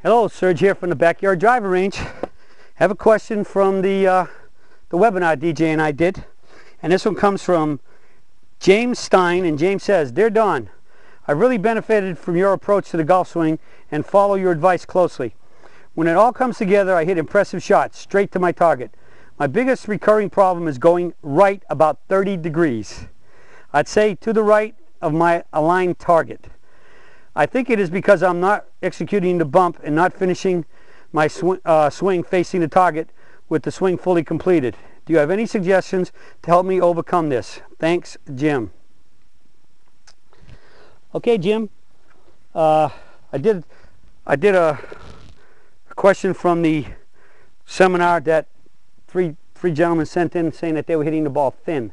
Hello, Serge here from the Backyard Driver Range. Have a question from the webinar DJ and I did, and this one comes from James Stein, and James says, "Dear Don, I've really benefited from your approach to the golf swing and follow your advice closely. When it all comes together, I hit impressive shots straight to my target. My biggest recurring problem is going right about 30 degrees. I'd say to the right of my aligned target. I think it is because I'm not executing the bump and not finishing my swing facing the target with the swing fully completed. Do you have any suggestions to help me overcome this? Thanks, Jim." Okay, Jim. I did a question from the seminar that three gentlemen sent in saying that they were hitting the ball thin,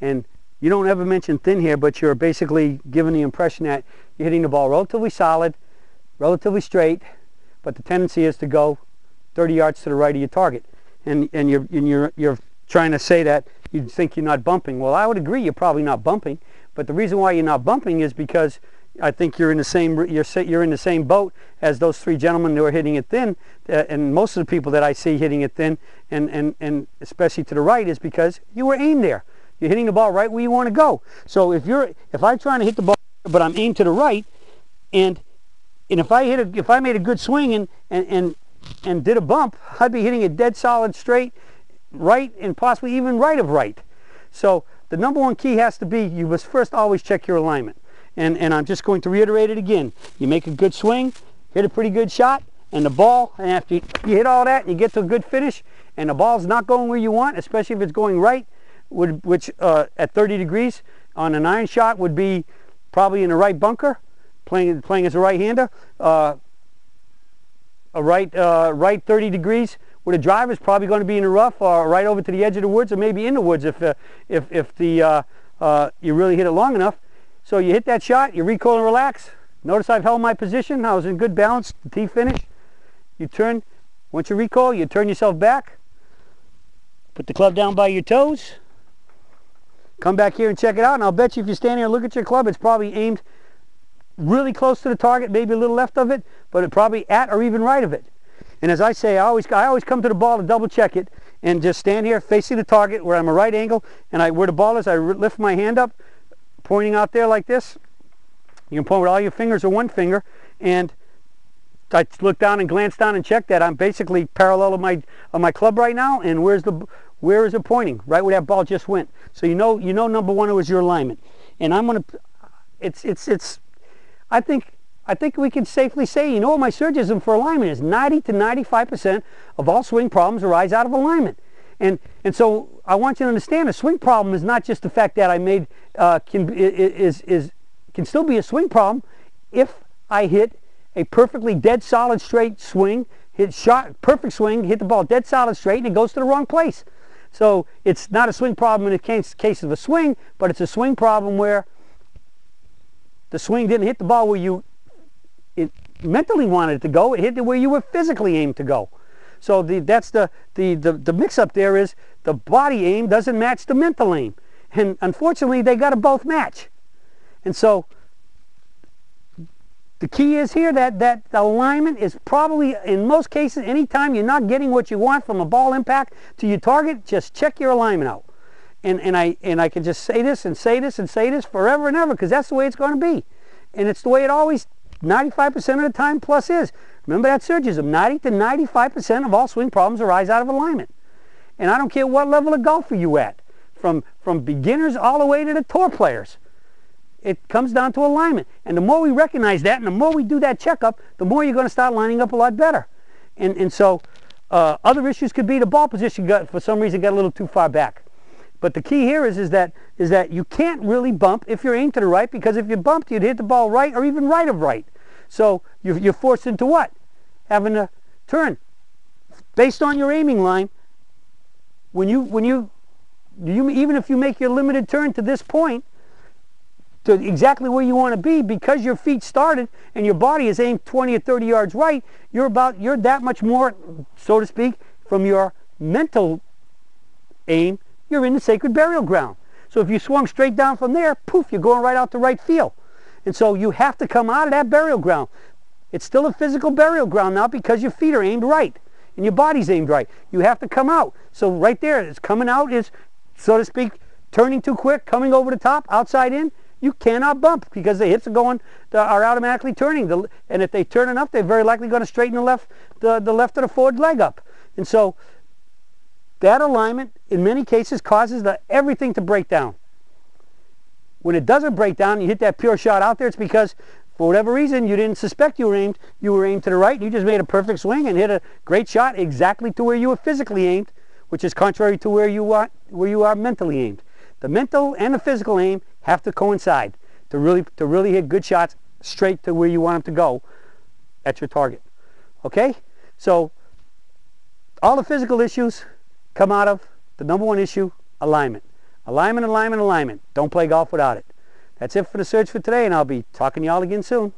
and you don't ever mention thin here, but you're basically giving the impression that you're hitting the ball relatively solid, relatively straight, but the tendency is to go 30 yards to the right of your target. And you're trying to say that you think you're not bumping. Well, I would agree you're probably not bumping, but the reason why you're not bumping is because I think you're in the same boat as those three gentlemen who are hitting it thin, and most of the people that I see hitting it thin, and especially to the right, is because you were aimed there. You're hitting the ball right where you want to go. So if I'm trying to hit the ball, but I'm aimed to the right, and if I made a good swing and did a bump, I'd be hitting it dead solid straight, right, and possibly even right of right. So the number one key has to be you must first always check your alignment. And I'm just going to reiterate it again. You make a good swing, hit a pretty good shot, and the ball, and after you hit all that and you get to a good finish, and the ball's not going where you want, especially if it's going right, which at 30 degrees on an iron shot would be probably in the right bunker, playing as a right-hander. A right 30 degrees with a driver is probably going to be in the rough, or right over to the edge of the woods, or maybe in the woods if you really hit it long enough. So you hit that shot, you recoil and relax. Notice I've held my position. I was in good balance. The tee finish. You turn. Once you recoil, you turn yourself back. Put the club down by your toes. Come back here and check it out, and I'll bet you if you stand here and look at your club, it's probably aimed really close to the target, maybe a little left of it, but it probably at or even right of it. And as I say, I always come to the ball to double check it, and just stand here facing the target where I'm a right angle, and where the ball is, I lift my hand up, pointing out there like this. You can point with all your fingers or one finger, and I look down and glance down and check that I'm basically parallel of my club right now, and where is it pointing? Right where that ball just went. So you know number one, it was your alignment. And I'm gonna, I think we can safely say, my surgism for alignment is 90 to 95% of all swing problems arise out of alignment. And so I want you to understand, a swing problem is not just the fact that I made can still be a swing problem if I hit a perfectly dead solid straight swing, perfect swing, hit the ball dead solid straight, and it goes to the wrong place. So it's not a swing problem in the case of a swing, but it's a swing problem where the swing didn't hit the ball where it mentally wanted it to go. It hit it where you were physically aimed to go. So that's the mix-up there is the body aim doesn't match the mental aim. And unfortunately, they got to both match. And so the key is here that alignment is probably, in most cases, anytime you're not getting what you want from a ball impact to your target, just check your alignment out. And I can just say this and say this and say this forever and ever, because that's the way it's going to be. And it's the way it always, 95% of the time plus is. Remember that surgism, 90 to 95% of all swing problems arise out of alignment. And I don't care what level of golfer you're at, from beginners all the way to the tour players. It comes down to alignment. And the more we recognize that, and the more we do that checkup, the more you're going to start lining up a lot better. And so other issues could be the ball position for some reason got a little too far back. But the key here is that you can't really bump if you're aimed to the right, because if you bumped, you'd hit the ball right or even right of right. So you're forced into what? Having to turn. Based on your aiming line, even if you make your limited turn to this point, to exactly where you want to be, because your feet started and your body is aimed 20 or 30 yards right, you're that much more, so to speak, from your mental aim, you're in the sacred burial ground. So if you swung straight down from there, poof, you're going right out to right field. And so you have to come out of that burial ground. It's still a physical burial ground now because your feet are aimed right and your body's aimed right. You have to come out. So right there, it's coming out is, so to speak, turning too quick, coming over the top, outside in. You cannot bump because the hips are automatically turning. And if they turn enough, they're very likely going to straighten the left of the forward leg up. And so that alignment, in many cases, causes everything to break down. When it doesn't break down, you hit that pure shot out there, it's because, for whatever reason, you didn't suspect you were aimed to the right, you just made a perfect swing and hit a great shot exactly to where you were physically aimed, which is contrary to where you are mentally aimed. The mental and the physical aim have to coincide to really hit good shots straight to where you want them to go at your target. Okay? So all the physical issues come out of the number one issue, alignment. Alignment, alignment, alignment. Don't play golf without it. That's it for the search for today, and I'll be talking to y'all again soon.